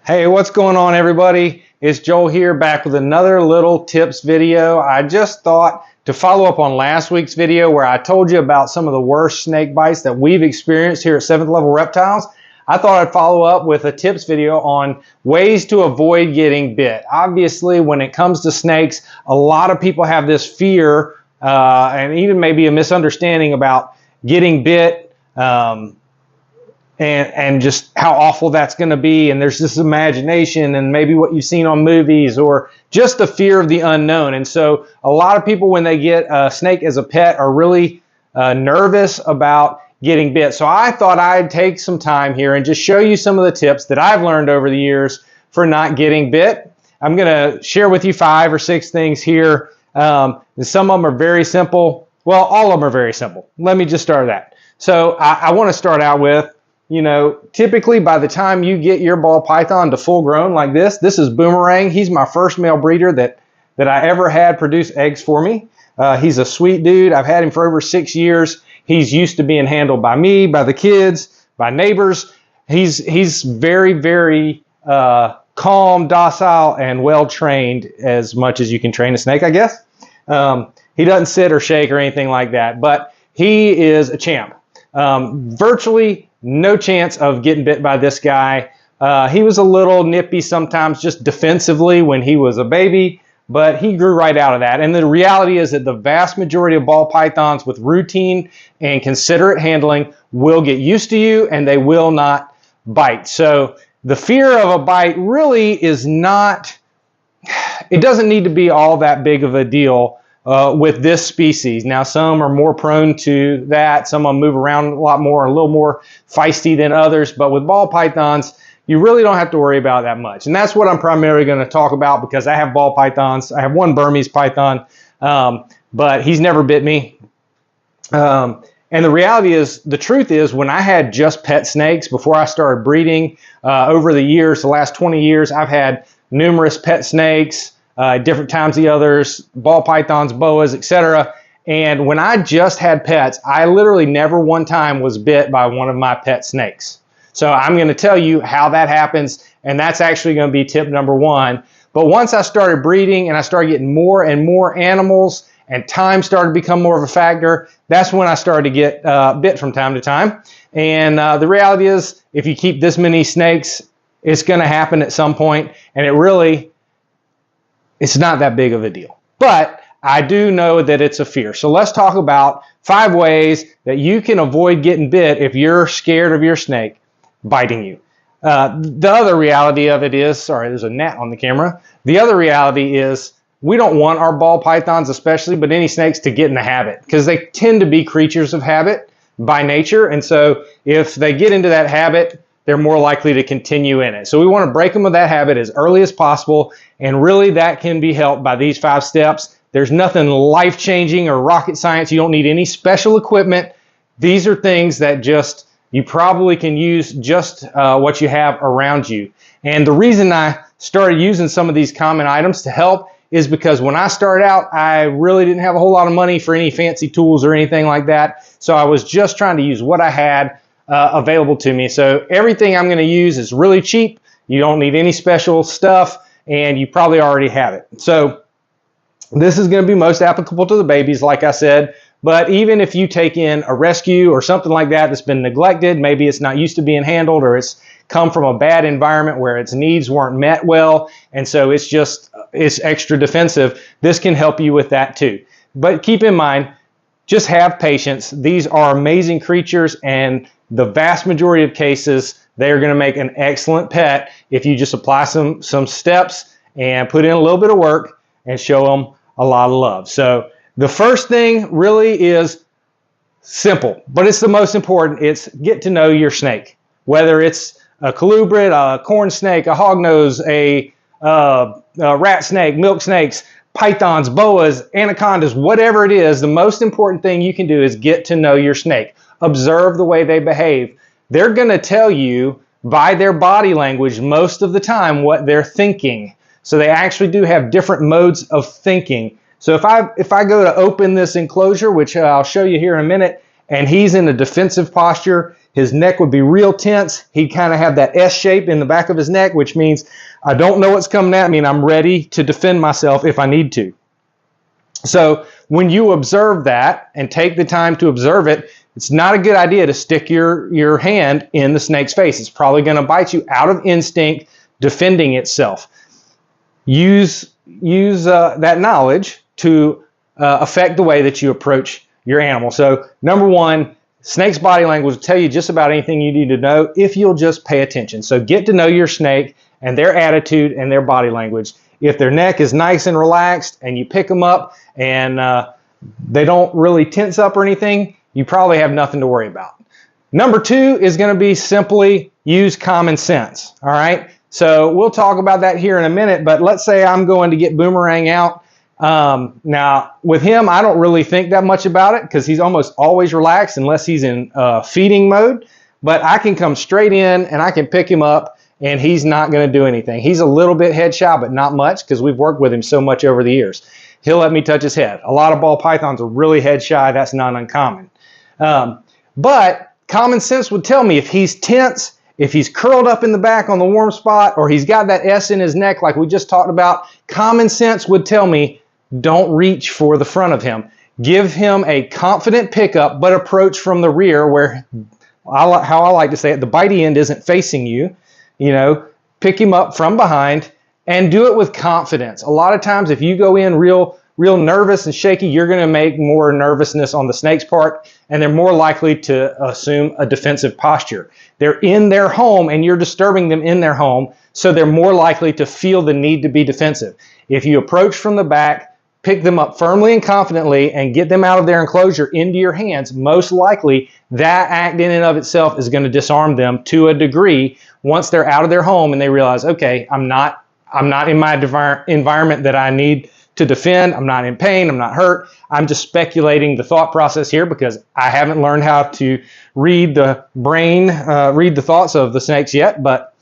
Hey, what's going on, everybody? It's Joel here, back with another little tips video. I just thought to follow up on last week's video where I told you about some of the worst snake bites that we've experienced here at 7th Level Reptiles. I thought I'd follow up with a tips video on ways to avoid getting bit. Obviously, when it comes to snakes, a lot of people have this fear and even maybe a misunderstanding about getting bit. And just how awful that's going to be, and there's this imagination and maybe what you've seen on movies or just the fear of the unknown. And so a lot of people, when they get a snake as a pet, are really nervous about getting bit. So I thought I'd take some time here and just show you some of the tips that I've learned over the years for not getting bit. I'm going to share with you 5 or 6 things here. Some of them are very simple. Well, all of them are very simple. Let me just start that. So I want to start out with, typically by the time you get your ball python to full grown like this is Boomerang. He's my first male breeder that I ever had produce eggs for me. He's a sweet dude. I've had him for over 6 years. He's used to being handled by me, by the kids, by neighbors. He's very, very calm, docile, and well-trained, as much as you can train a snake, I guess. He doesn't sit or shake or anything like that, but he is a champ. Virtually no chance of getting bit by this guy. He was a little nippy sometimes, just defensively when he was a baby, but he grew right out of that. And the reality is that the vast majority of ball pythons with routine and considerate handling will get used to you and they will not bite. So the fear of a bite really is not, it doesn't need to be all that big of a deal with this species. Now, some are more prone to that. Some of them move around a lot more, a little more feisty than others. But with ball pythons, you really don't have to worry about that much. And that's what I'm primarily going to talk about because I have ball pythons. I have one Burmese python, but he's never bit me. And the reality is, the truth is, when I had just pet snakes before I started breeding, over the years, the last 20 years, I've had numerous pet snakes, different times the others, ball pythons, boas, etc. And when I just had pets, I literally never one time was bit by one of my pet snakes. So I'm going to tell you how that happens, and that's actually going to be tip number 1. But once I started breeding and I started getting more and more animals and time started to become more of a factor, that's when I started to get bit from time to time. And the reality is, if you keep this many snakes, it's going to happen at some point, and it's not that big of a deal. But I do know that it's a fear. So let's talk about 5 ways that you can avoid getting bit if you're scared of your snake biting you. The other reality of it is, sorry, there's a gnat on the camera. The other reality is we don't want our ball pythons especially, but any snakes, to get in the habit because they tend to be creatures of habit by nature. And so if they get into that habit, they're more likely to continue in it. So we want to break them of that habit as early as possible, and really that can be helped by these 5 steps. There's nothing life-changing or rocket science. You don't need any special equipment. These are things that just, you probably can use just what you have around you. And the reason I started using some of these common items to help is because when I started out, I really didn't have a whole lot of money for any fancy tools or anything like that. So I was just trying to use what I had available to me. So everything I'm going to use is really cheap. You don't need any special stuff, and you probably already have it. So this is going to be most applicable to the babies, like I said. But even if you take in a rescue or something like that that's been neglected, maybe it's not used to being handled, or it's come from a bad environment where its needs weren't met well, and so it's extra defensive, this can help you with that too. But keep in mind, just have patience. These are amazing creatures, and the vast majority of cases, they are going to make an excellent pet if you just apply some steps and put in a little bit of work and show them a lot of love. So the first thing really is simple, but it's the most important. It's get to know your snake. Whether it's a colubrid, a corn snake, a hognose, a rat snake, milk snakes, pythons, boas, anacondas, whatever it is, the most important thing you can do is get to know your snake. Observe the way they behave. They're going to tell you by their body language most of the time what they're thinking. So they actually do have different modes of thinking. So if I go to open this enclosure, which I'll show you here in a minute, and he's in a defensive posture, His neck would be real tense. He'd kind of have that S shape in the back of his neck, which means I don't know what's coming at me and I'm ready to defend myself if I need to. So when you observe that and take the time to observe it, it's not a good idea to stick your hand in the snake's face. It's probably going to bite you out of instinct, defending itself. Use that knowledge to affect the way that you approach your animal. So number one, snake's body language will tell you just about anything you need to know if you'll just pay attention. So get to know your snake and their attitude and their body language. If their neck is nice and relaxed and you pick them up and they don't really tense up or anything, you probably have nothing to worry about. Number two is going to be simply use common sense. All right. So we'll talk about that here in a minute, but let's say I'm going to get Boomerang out. Now with him, I don't really think that much about it because he's almost always relaxed unless he's in feeding mode, but I can come straight in and I can pick him up and he's not going to do anything. He's a little bit head shy, but not much because we've worked with him so much over the years. He'll let me touch his head. A lot of ball pythons are really head shy. That's not uncommon. But common sense would tell me if he's tense, if he's curled up in the back on the warm spot, or he's got that S in his neck like we just talked about, common sense would tell me don't reach for the front of him. Give him a confident pickup, but approach from the rear where, how I like to say it, the bitey end isn't facing you. You know, pick him up from behind and do it with confidence. A lot of times if you go in real nervous and shaky, you're going to make more nervousness on the snake's part, and they're more likely to assume a defensive posture. They're in their home and you're disturbing them in their home, so they're more likely to feel the need to be defensive. If you approach from the back, pick them up firmly and confidently and get them out of their enclosure into your hands, most likely that act in and of itself is going to disarm them to a degree once they're out of their home and they realize, okay, I'm not in my environment that I need to defend. I'm not in pain. I'm not hurt. I'm just speculating the thought process here because I haven't learned how to read the brain, read the thoughts of the snakes yet, but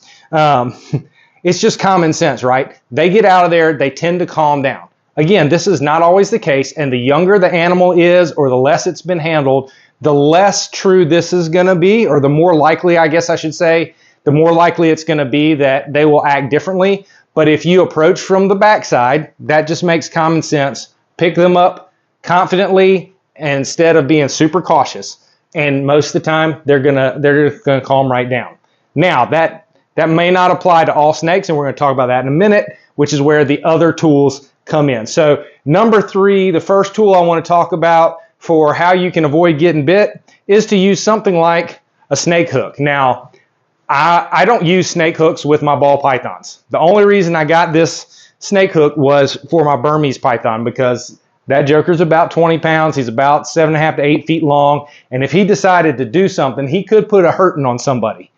it's just common sense, right? They get out of there, they tend to calm down. Again, this is not always the case, and the younger the animal is or the less it's been handled, the less true this is going to be, or the more likely, I guess I should say, the more likely it's going to be that they will act differently. But if you approach from the backside, that just makes common sense. Pick them up confidently instead of being super cautious. And most of the time, they're gonna calm right down. Now, that may not apply to all snakes, and we're going to talk about that in a minute, which is where the other tools come in. So number three, the first tool I want to talk about for how you can avoid getting bit is to use something like a snake hook. Now, I don't use snake hooks with my ball pythons. The only reason I got this snake hook was for my Burmese python because that joker's about 20 pounds. He's about 7.5 to 8 feet long. And if he decided to do something, he could put a hurting on somebody.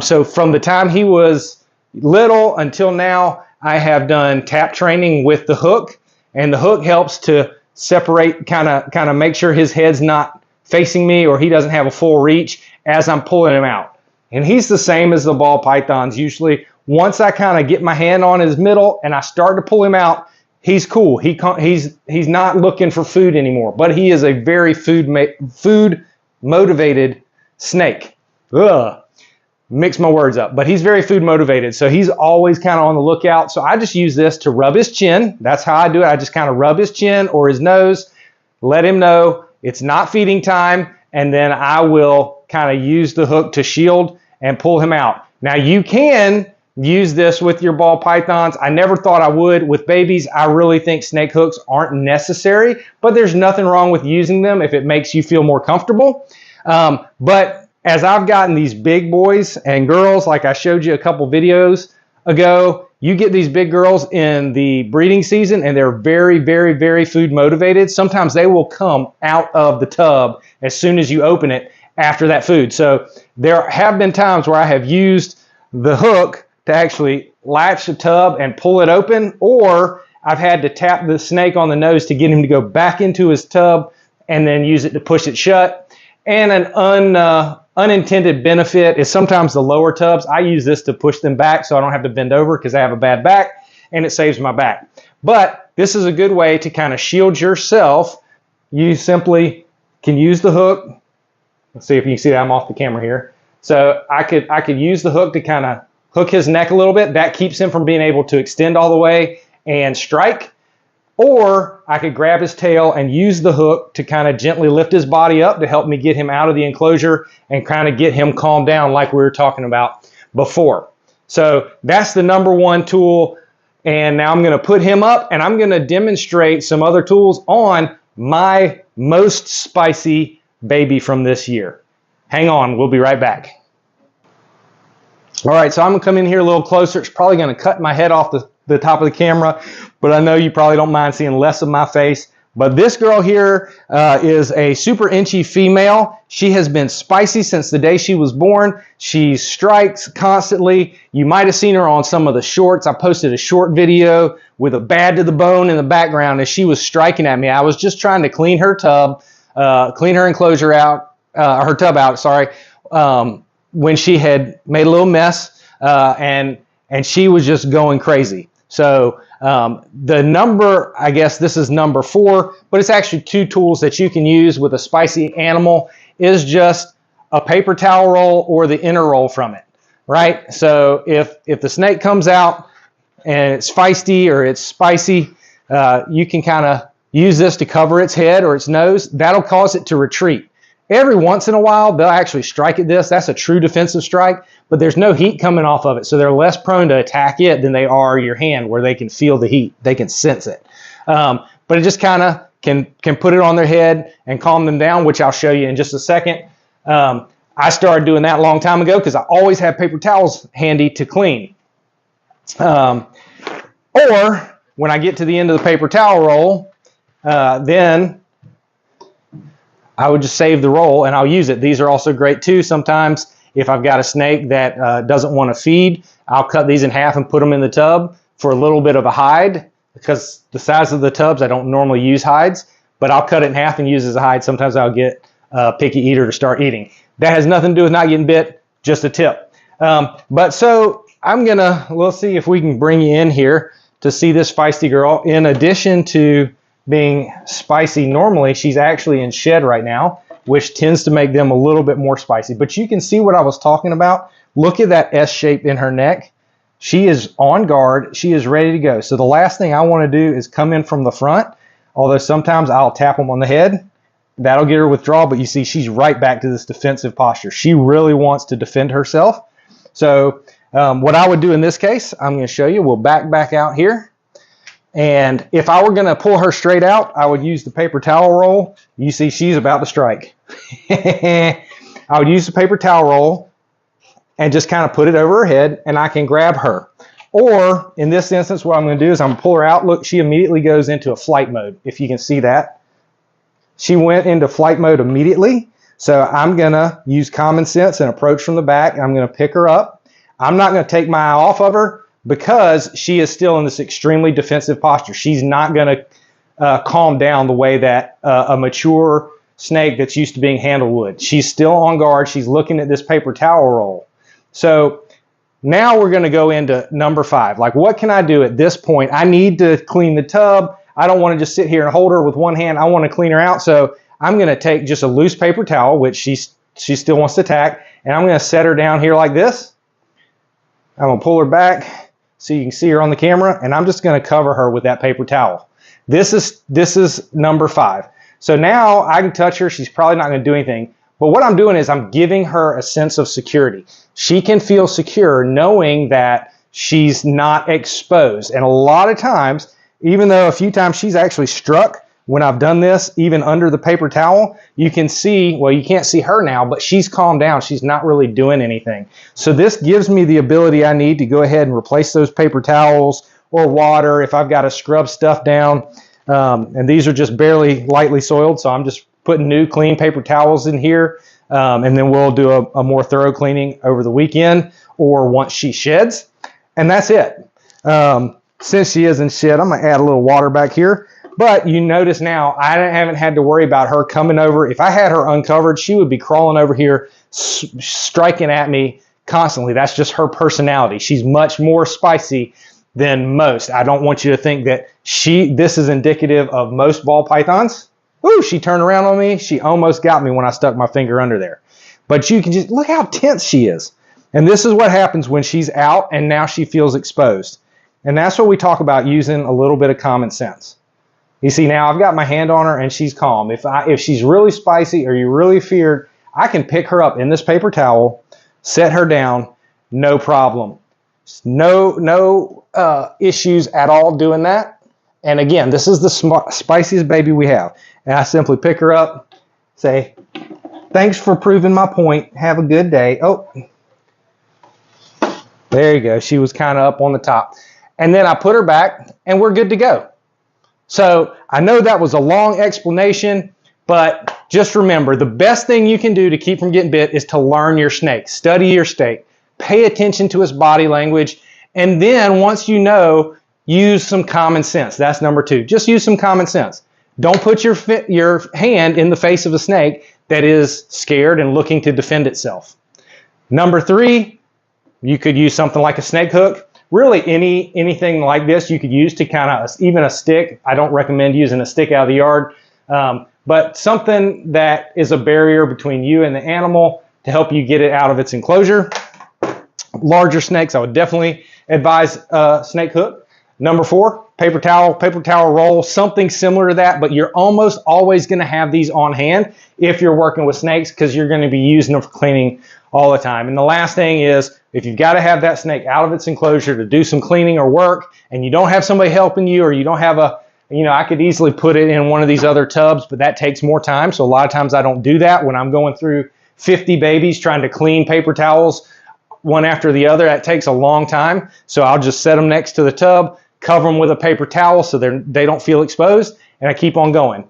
So from the time he was little until now, I have done tap training with the hook. And the hook helps to separate, kind of make sure his head's not facing me or he doesn't have a full reach as I'm pulling him out. And he's the same as the ball pythons. Usually, once I kind of get my hand on his middle and I start to pull him out, he's cool. He's not looking for food anymore. But he is a very food motivated snake. Mix my words up. But he's very food motivated. So he's always kind of on the lookout. So I just use this to rub his chin. That's how I do it. I just kind of rub his chin or his nose, let him know it's not feeding time, and then I will kind of use the hook to shield and pull him out. Now you can use this with your ball pythons. I never thought I would. With babies, I really think snake hooks aren't necessary, but there's nothing wrong with using them if it makes you feel more comfortable. But as I've gotten these big boys and girls, like I showed you a couple videos ago, you get these big girls in the breeding season and they're very, very, very food motivated. Sometimes they will come out of the tub as soon as you open it after that food. So there have been times where I have used the hook to actually latch the tub and pull it open, or I've had to tap the snake on the nose to get him to go back into his tub and then use it to push it shut. And an unintended benefit is sometimes the lower tubs. I use this to push them back so I don't have to bend over because I have a bad back, and it saves my back. But this is a good way to kind of shield yourself. You simply can use the hook Let's see if you can see that I'm off the camera here. So I could use the hook to kind of hook his neck a little bit. That keeps him from being able to extend all the way and strike. Or I could grab his tail and use the hook to kind of gently lift his body up to help me get him out of the enclosure and kind of get him calmed down like we were talking about before. So that's the number one tool. And now I'm going to put him up and I'm going to demonstrate some other tools on my most spicy baby from this year. Hang on, we'll be right back. All right, so I'm going to come in here a little closer. It's probably going to cut my head off the top of the camera, but I know you probably don't mind seeing less of my face. But this girl here is a super inchy female. She has been spicy since the day she was born. She strikes constantly. You might have seen her on some of the shorts. I posted a short video with a bad to the bone in the background as she was striking at me. I was just trying to clean her tub, clean her enclosure out, her tub out, sorry, when she had made a little mess, and she was just going crazy. So the number, I guess this is number 4, but it's actually 2 tools that you can use with a spicy animal, is just a paper towel roll or the inner roll from it, right? So if the snake comes out and it's feisty or it's spicy, you can kind of use this to cover its head or its nose. That'll cause it to retreat. Every once in a while, they'll actually strike at this. That's a true defensive strike, but there's no heat coming off of it, so they're less prone to attack it than they are your hand, where they can feel the heat. They can sense it. But it just kind of can put it on their head and calm them down, which I'll show you in just a second. I started doing that a long time ago because I always have paper towels handy to clean. Or when I get to the end of the paper towel roll, then I would just save the roll and I'll use it. These are also great too. Sometimes if I've got a snake that doesn't want to feed, I'll cut these in half and put them in the tub for a little bit of a hide, because the size of the tubs, I don't normally use hides, but I'll cut it in half and use it as a hide. Sometimes I'll get a picky eater to start eating. That has nothing to do with not getting bit, just a tip. But so we'll see if we can bring you in here to see this feisty girl. In addition to being spicy normally, she's actually in shed right now, which tends to make them a little bit more spicy. But you can see what I was talking about. Look at that S shape in her neck. She is on guard. She is ready to go. So the last thing I want to do is come in from the front, although sometimes I'll tap them on the head. That'll get her withdrawal, but you see she's right back to this defensive posture. She really wants to defend herself. So what I would do in this case, I'm going to show you. We'll back out here. And if I were going to pull her straight out, I would use the paper towel roll. You see she's about to strike. I would use the paper towel roll and just kind of put it over her head, and I can grab her. Or in this instance, what I'm going to do is I'm going to pull her out. Look, she immediately goes into a flight mode, if you can see that. She went into flight mode immediately. So I'm going to use common sense and approach from the back. I'm going to pick her up. I'm not going to take my eye off of her, because she is still in this extremely defensive posture. She's not going to calm down the way that a mature snake that's used to being handled would. She's still on guard. She's looking at this paper towel roll. So now we're going to go into number 5. Like, what can I do at this point? I need to clean the tub. I don't want to just sit here and hold her with one hand. I want to clean her out. So I'm going to take just a loose paper towel, which she still wants to attack, and I'm going to set her down here like this. I'm going to pull her back so you can see her on the camera, and I'm just going to cover her with that paper towel. This is number 5. So now I can touch her. She's probably not going to do anything. But what I'm doing is I'm giving her a sense of security. She can feel secure knowing that she's not exposed. And a lot of times, even though a few times she's actually struck when I've done this, even under the paper towel, you can see, well, you can't see her now, but she's calmed down. She's not really doing anything. So this gives me the ability I need to go ahead and replace those paper towels or water if I've got to scrub stuff down. And these are just barely lightly soiled, so I'm just putting new clean paper towels in here. And then we'll do a more thorough cleaning over the weekend or once she sheds. And that's it. Since she is in shed, I'm going to add a little water back here. But you notice now, I haven't had to worry about her coming over. If I had her uncovered, she would be crawling over here, striking at me constantly. That's just her personality. She's much more spicy than most. I don't want you to think that this is indicative of most ball pythons. Ooh, she turned around on me. She almost got me when I stuck my finger under there. But you can just look how tense she is. And this is what happens when she's out and now she feels exposed. And that's what we talk about, using a little bit of common sense. You see, now I've got my hand on her and she's calm. If she's really spicy or you're really feared, I can pick her up in this paper towel, set her down, no problem. No issues at all doing that. And again, this is the spiciest baby we have. And I simply pick her up, say, thanks for proving my point. Have a good day. Oh, there you go. She was kind of up on the top. And then I put her back and we're good to go. So I know that was a long explanation, but just remember, the best thing you can do to keep from getting bit is to learn your snake. Study your snake. Pay attention to his body language. And then once you know, use some common sense. That's number 2. Just use some common sense. Don't put your hand in the face of a snake that is scared and looking to defend itself. Number 3, you could use something like a snake hook. Really, anything like this you could use to kind of, even a stick. I don't recommend using a stick out of the yard, but something that is a barrier between you and the animal to help you get it out of its enclosure. Larger snakes, I would definitely advise a snake hook. Number 4, paper towel roll, something similar to that, but you're almost always going to have these on hand if you're working with snakes, because you're going to be using them for cleaning all the time. And the last thing is, if you've got to have that snake out of its enclosure to do some cleaning or work, and you don't have somebody helping you, or you don't have I could easily put it in one of these other tubs, but that takes more time. So a lot of times I don't do that when I'm going through 50 babies trying to clean paper towels one after the other. That takes a long time. So I'll just set them next to the tub, cover them with a paper towel so they don't feel exposed, and I keep on going.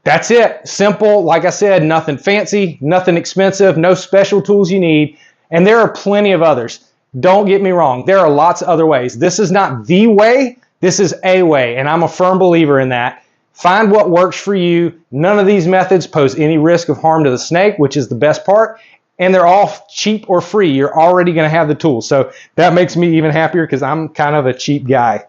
That's it. Simple. Like I said, nothing fancy, nothing expensive, no special tools you need. And there are plenty of others. Don't get me wrong. There are lots of other ways. This is not the way. This is a way. And I'm a firm believer in that. Find what works for you. None of these methods pose any risk of harm to the snake, which is the best part. And they're all cheap or free. You're already going to have the tools. So that makes me even happier, because I'm kind of a cheap guy.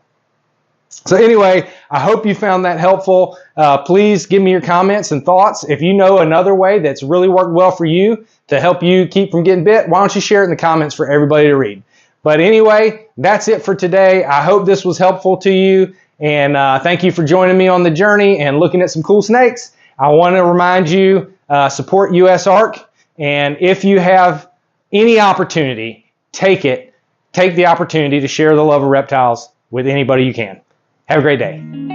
So anyway, I hope you found that helpful. Please give me your comments and thoughts. If you know another way that's really worked well for you to help you keep from getting bit, why don't you share it in the comments for everybody to read. But anyway, that's it for today. I hope this was helpful to you. And thank you for joining me on the journey and looking at some cool snakes. I want to remind you, support US ARC. And if you have any opportunity, take it. Take the opportunity to share the love of reptiles with anybody you can. Have a great day.